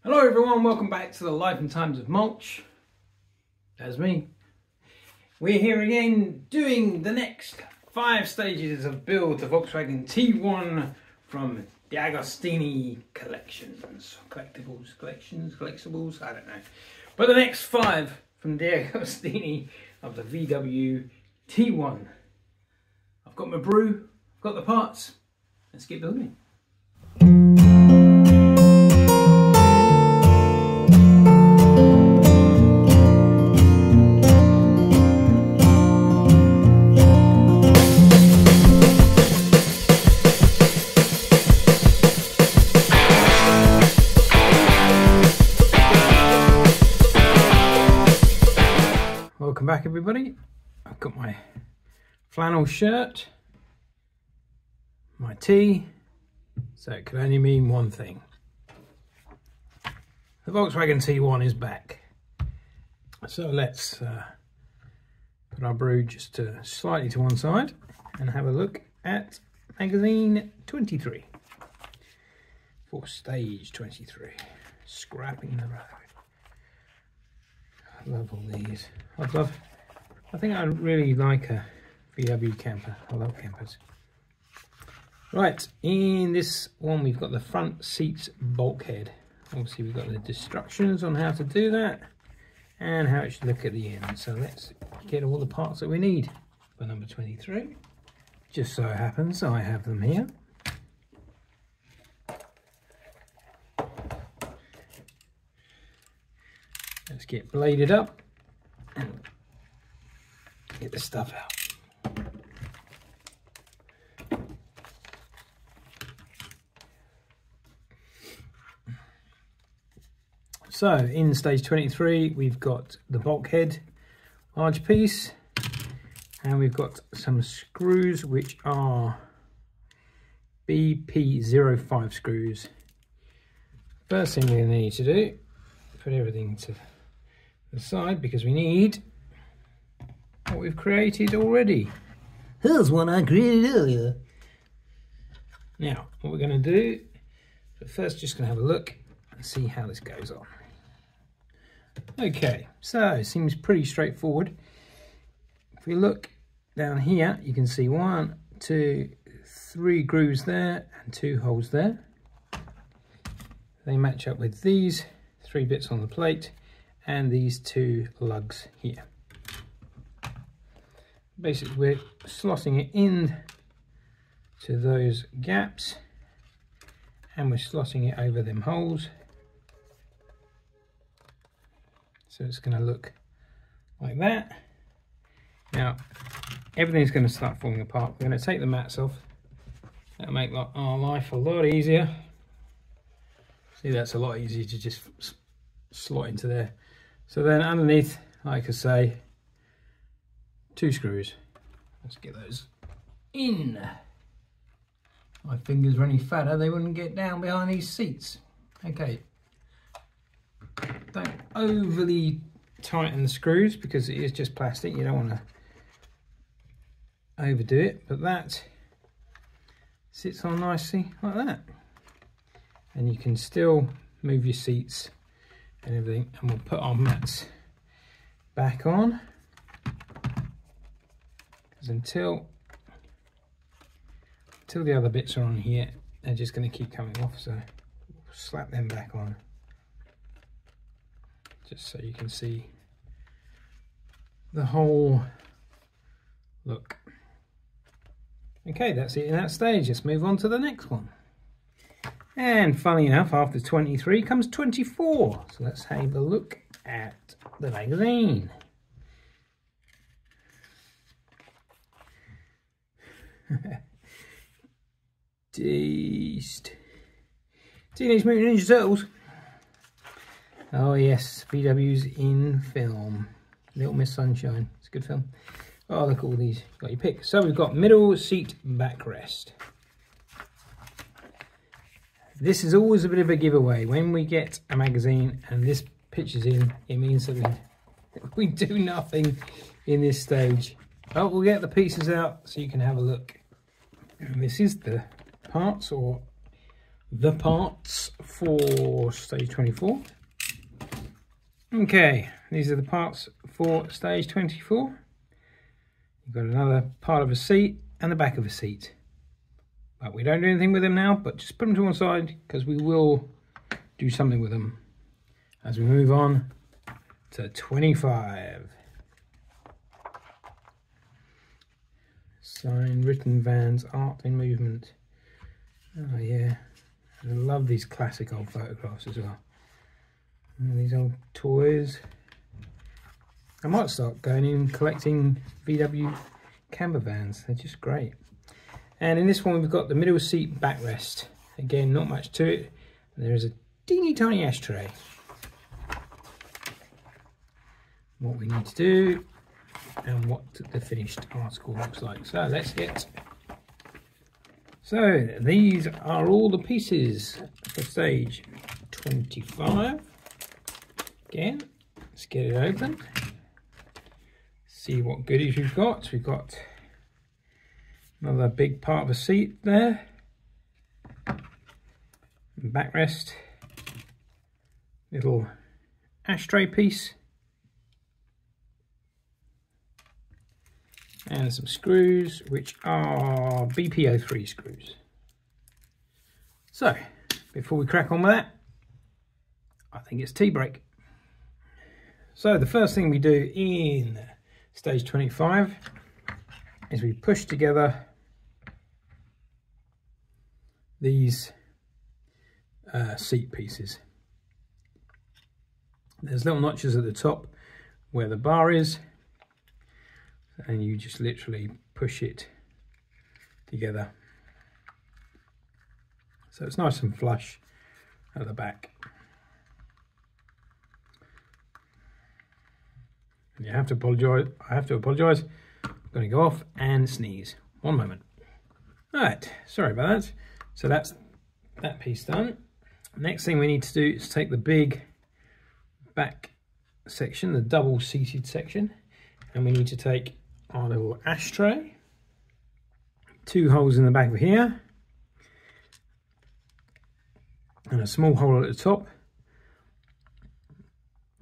Hello everyone, welcome back to the Life and Times of Mulch. That's me. We're here again doing the next 5 stages of build the Volkswagen T1 from DeAgostini collections. Collectibles, I don't know. But the next 5 from DeAgostini of the VW T1. I've got my brew, I've got the parts, let's get building. Welcome back everybody. I've got my flannel shirt, my tea, so it can only mean one thing. The Volkswagen T1 is back. So let's put our brew just slightly to one side and have a look at magazine 23 for stage 23, scrapping the road. I love all these. I think I really like a VW camper. I love campers. Right, in this one we've got the front seats bulkhead. Obviously we've got the instructions on how to do that and how it should look at the end. So let's get all the parts that we need for number 23. Just so happens I have them here. Let's get bladed up and get the stuff out. So in stage 23 we've got the bulkhead large piece and we've got some screws which are BP05 screws. First thing we need to do, put everything to the side because we need what we've created already. Here's one I created earlier. Now what we're going to do, but first just going to have a look and see how this goes on. Okay, so it seems pretty straightforward. If we look down here you can see 1, 2, 3 grooves there and 2 holes there. They match up with these 3 bits on the plate and these 2 lugs here. Basically we're slotting it in to those gaps and we're slotting it over them holes. So it's going to look like that. Now everything's going to start falling apart. We're going to take the mats off. That'll make our life a lot easier. See, that's a lot easier to just slot into there. So then underneath, like I say, 2 screws. Let's get those in. My fingers were any fatter, they wouldn't get down behind these seats. Okay. Don't overly tighten the screws because it is just plastic. You don't want to overdo it, but that sits on nicely like that. And you can still move your seats and everything, and we'll put our mats back on because until the other bits are on here they're just going to keep coming off, so we'll slap them back on just so you can see the whole look. Okay, that's it in that stage. Let's move on to the next one. And funny enough, after 23 comes 24. So let's have a look at the magazine. Teenage Mutant Ninja Turtles. Oh yes, VW's in film. Little Miss Sunshine. It's a good film. Oh, look at all these. Got your pick. So we've got middle seat backrest. This is always a bit of a giveaway. When we get a magazine and this picture's in, it means that we do nothing in this stage. Oh, we'll get the pieces out so you can have a look. And this is the parts, or the parts for stage 24. Okay, these are the parts for stage 24. You've got another part of a seat and the back of a seat. But we don't do anything with them now, but just put them to one side because we will do something with them as we move on to 25. Sign, written vans, art in movement. Oh yeah, I love these classic old photographs as well. And these old toys. I might start going in collecting VW camper vans, they're just great. And in this one we've got the middle seat backrest. Again, not much to it. There is a teeny tiny ashtray. What we need to do and what the finished article looks like. So let's get... So these are all the pieces for stage 25. Again, let's get it open. See what goodies we've got. We've got another big part of a seat there. Backrest. Little ashtray piece. And some screws, which are BP03 screws. So, before we crack on with that, I think it's tea break. So the first thing we do in stage 25 is we push together these seat pieces. There's little notches at the top where the bar is, and you just literally push it together so it's nice and flush at the back. And you have to apologise, I have to apologise, I'm going to go off and sneeze. One moment. Alright, sorry about that. So that's that piece done. Next thing we need to do is take the big back section, the double seated section, and we need to take our little ashtray, 2 holes in the back of here, and a small hole at the top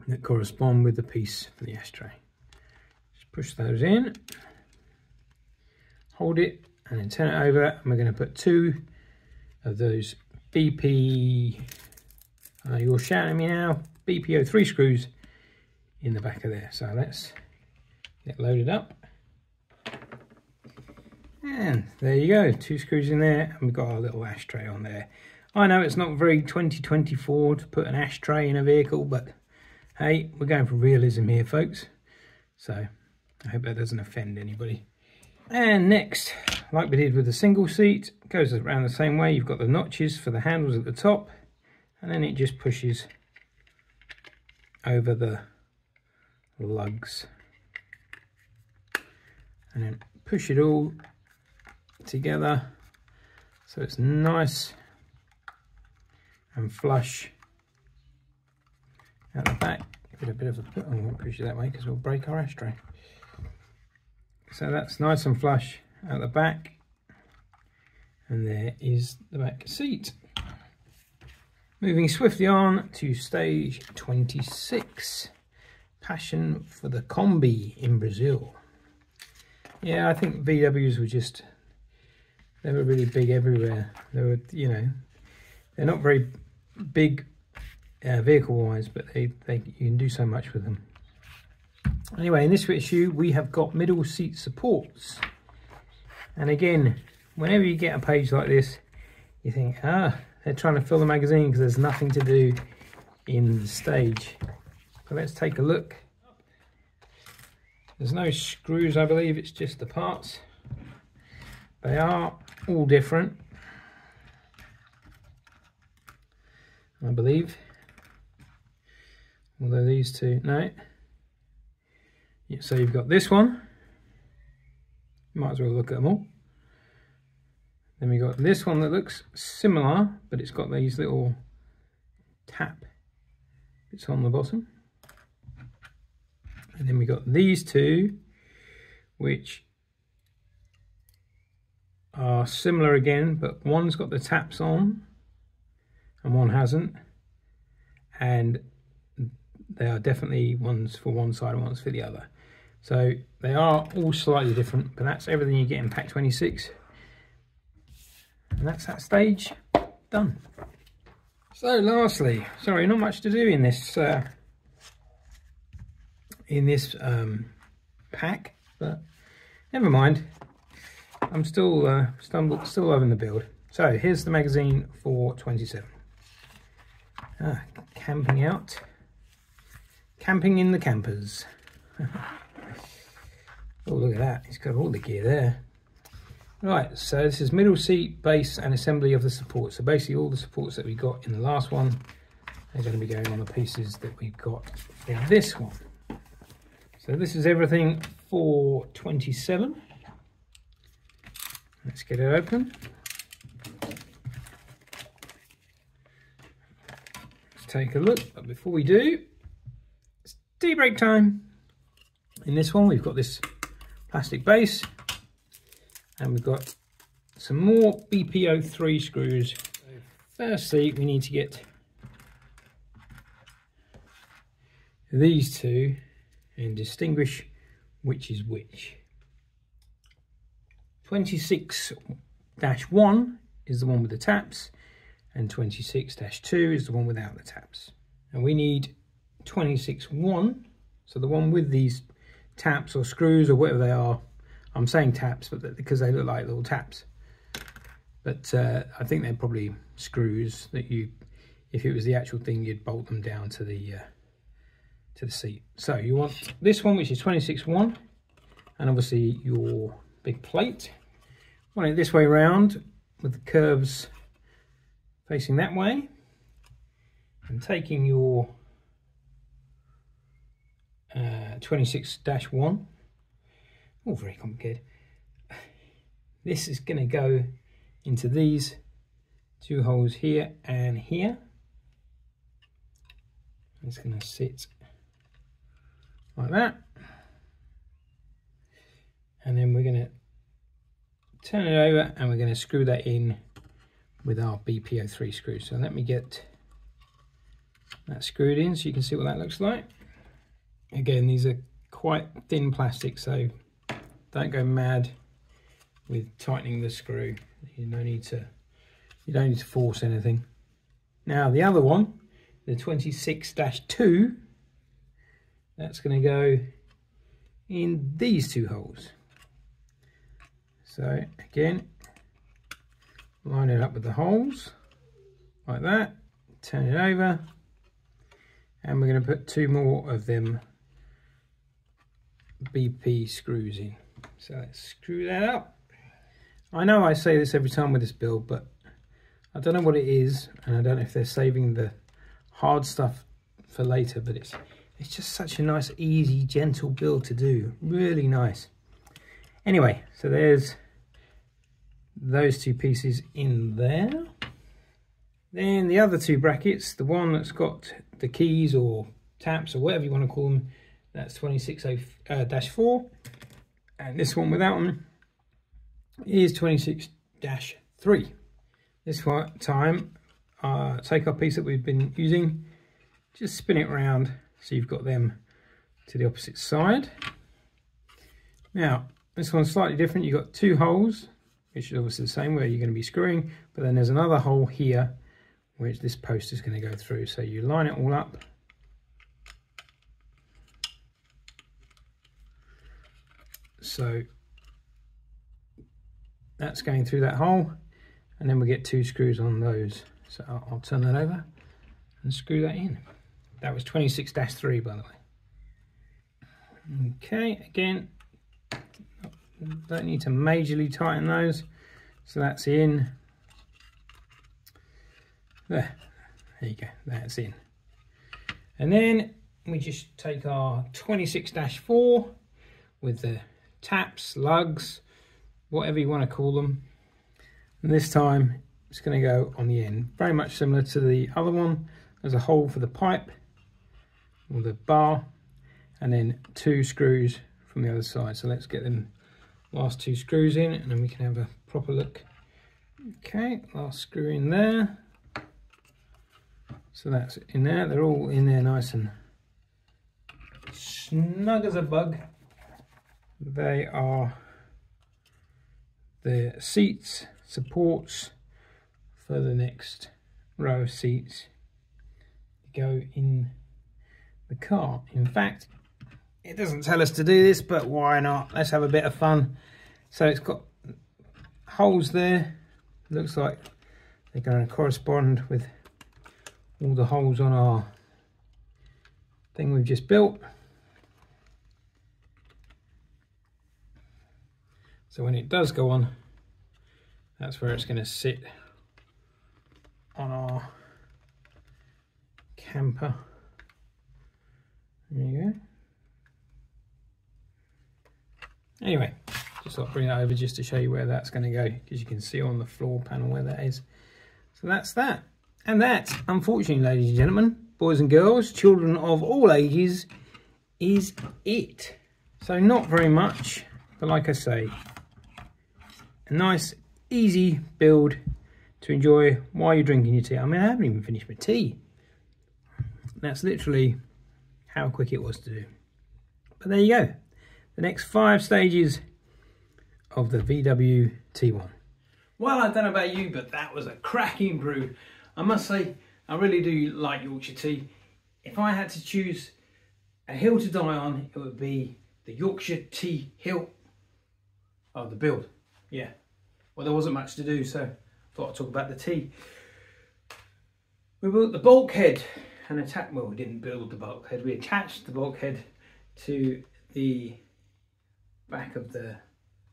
that correspond with the piece for the ashtray. Just push those in, hold it, and then turn it over, and we're going to put 2 of those BP, you're shouting at me now, BP03 screws in the back of there. So let's get loaded up. And there you go, 2 screws in there, and we've got our little ashtray on there. I know it's not very 2024 to put an ashtray in a vehicle, but hey, we're going for realism here, folks. So I hope that doesn't offend anybody. And next, like we did with the single seat, goes around the same way. You've got the notches for the handles at the top, and then it just pushes over the lugs. And then push it all together so it's nice and flush at the back. Give it a bit of a put. I won't push it that way because we'll break our ashtray. So that's nice and flush at the back, and there is the back seat. Moving swiftly on to stage 26, passion for the Kombi in Brazil. Yeah, I think VWs were just, they were really big everywhere. They were, you know, they're not very big vehicle wise, but you can do so much with them. Anyway, in this issue we have got middle seat supports, and again, whenever you get a page like this, you think, they're trying to fill the magazine because there's nothing to do in the stage. So let's take a look. There's no screws, I believe, it's just the parts. They are all different, I believe, although these two, no. Yeah, so you've got this one, might as well look at them all. Then we got this one that looks similar, but it's got these little tap bits on the bottom. And then we got these two, which are similar again, but one's got the taps on and one hasn't, and they are definitely ones for one side and ones for the other. So they are all slightly different, but that's everything you get in pack 26. And that's that stage done. So lastly, sorry, not much to do in this pack, but never mind. I'm still loving the build. So here's the magazine for 27. Camping out. Camping in the campers. Oh, look at that. He's got all the gear there. Right, so this is middle seat, base and assembly of the support. So basically all the supports that we got in the last one are going to be going on the pieces that we've got in this one. So this is everything for 27. Let's get it open. Let's take a look, but before we do, it's tea break time. In this one we've got this plastic base, and we've got some more BPO3 screws. Firstly, we need to get these two and distinguish which is which. 26-1 is the one with the taps, and 26-2 is the one without the taps. And we need 26-1, so the one with these taps or screws or whatever they are. I'm saying taps, but because they look like little taps. But I think they're probably screws that you, if it was the actual thing, you'd bolt them down to the seat. So you want this one, which is 26-1, and obviously your big plate. Want it this way round with the curves facing that way, and taking your 26-1. All very complicated. This is going to go into these two holes here and here. It's going to sit like that, and then we're going to turn it over and we're going to screw that in with our BPO3 screw. So let me get that screwed in so you can see what that looks like. Again, these are quite thin plastic, so don't go mad with tightening the screw. You don't need to force anything. Now the other one, the 26-2, that's going to go in these two holes. So again, line it up with the holes like that, turn it over, and we're going to put two more of them BP screws in. So let's screw that up. I know I say this every time with this build, but I don't know what it is, and I don't know if they're saving the hard stuff for later, but it's just such a nice, easy, gentle build to do. Really nice. Anyway, so there's those two pieces in there. Then the other two brackets, the one that's got the keys or taps or whatever you want to call them, that's 26-4, and this one without them is 26-3. This time, take our piece that we've been using, just spin it around so you've got them to the opposite side. Now, this one's slightly different. You've got two holes, which is obviously the same where you're going to be screwing, but then there's another hole here which this post is going to go through. So you line it all up. So that's going through that hole, and then we get two screws on those. So I'll turn that over and screw that in. That was 26-3, by the way. Okay, again, don't need to majorly tighten those. So that's in. There you go, that's in. And then we just take our 26-4 with the taps, lugs, whatever you want to call them. And this time it's going to go on the end. Very much similar to the other one. There's a hole for the pipe or the bar, and then two screws from the other side. So let's get them last two screws in, and then we can have a proper look. Okay, last screw in there. So that's in there. They're all in there nice and snug as a bug. They are the seats, supports for the next row of seats go in the car. In fact, it doesn't tell us to do this, but why not? Let's have a bit of fun. So it's got holes there. Looks like they're going to correspond with all the holes on our thing we've just built. So when it does go on, that's where it's going to sit on our camper. There you go. Anyway, just thought I'd bring that over just to show you where that's going to go, because you can see on the floor panel where that is. So that's that. And that, unfortunately, ladies and gentlemen, boys and girls, children of all ages, is it. So not very much, but like I say, a nice, easy build to enjoy while you're drinking your tea. I mean, I haven't even finished my tea. That's literally how quick it was to do. But there you go. The next 5 stages of the VW T1. Well, I don't know about you, but that was a cracking brew. I must say, I really do like Yorkshire tea. If I had to choose a hill to die on, it would be the Yorkshire Tea Hill of the build. Yeah, well, there wasn't much to do, so I thought I'd talk about the tea. We built the bulkhead and well, we didn't build the bulkhead, we attached the bulkhead to the back of the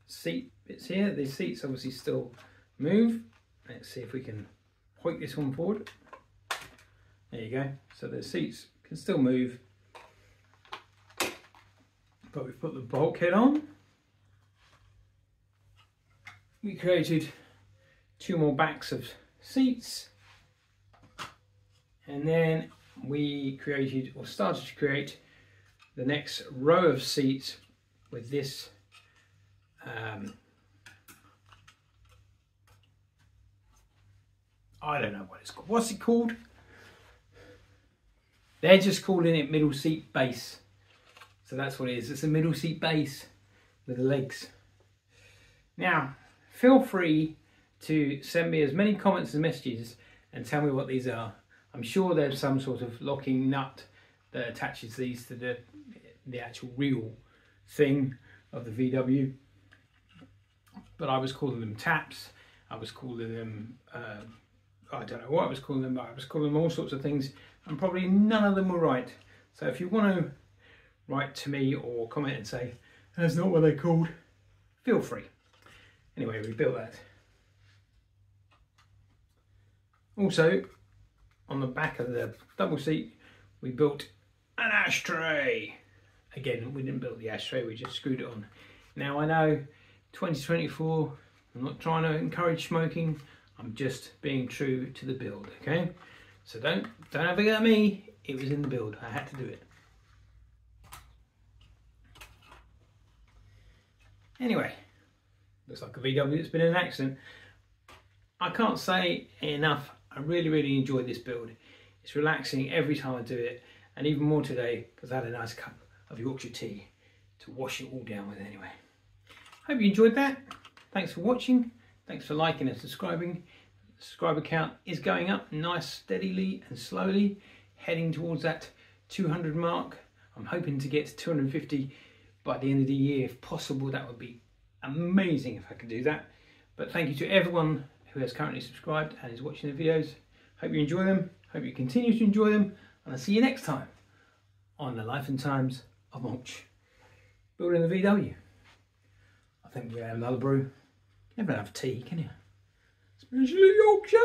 seat bits here. The seats obviously still move. Let's see if we can hoik this one forward. There you go. So the seats can still move, but we've put the bulkhead on. We created 2 more backs of seats, and then we created, or started to create, the next row of seats with this I don't know what it's called. What's it called? They're just calling it middle seat base. So that's what it is. It's a middle seat base with the legs. Now, feel free to send me as many comments and messages and tell me what these are. I'm sure there's some sort of locking nut that attaches these to the actual real thing of the VW. But I was calling them taps. I was calling them, I don't know what I was calling them, but I was calling them all sorts of things, and probably none of them were right. So if you want to write to me or comment and say, that's not what they're called, feel free. Anyway, we built that. Also, on the back of the double seat, we built an ashtray. Again, we didn't build the ashtray, we just screwed it on. Now I know, 2024, I'm not trying to encourage smoking, I'm just being true to the build, okay? So don't have a go at me, it was in the build, I had to do it. Anyway, looks like a VW that's been in an accident. I can't say enough, I really enjoyed this build. It's relaxing every time I do it, and even more today because I had a nice cup of Yorkshire tea to wash it all down with anyway. Hope you enjoyed that. Thanks for watching. Thanks for liking and subscribing. The subscriber count is going up nice, steadily and slowly, heading towards that 200 mark. I'm hoping to get to 250 by the end of the year if possible. That would be amazing if I could do that. But thank you to everyone who has currently subscribed and is watching the videos. Hope you enjoy them. Hope you continue to enjoy them. And I'll see you next time on the Life and Times of Mulch. Building the VW. I think we're going to have another brew. Never have tea, can you? Especially Yorkshire.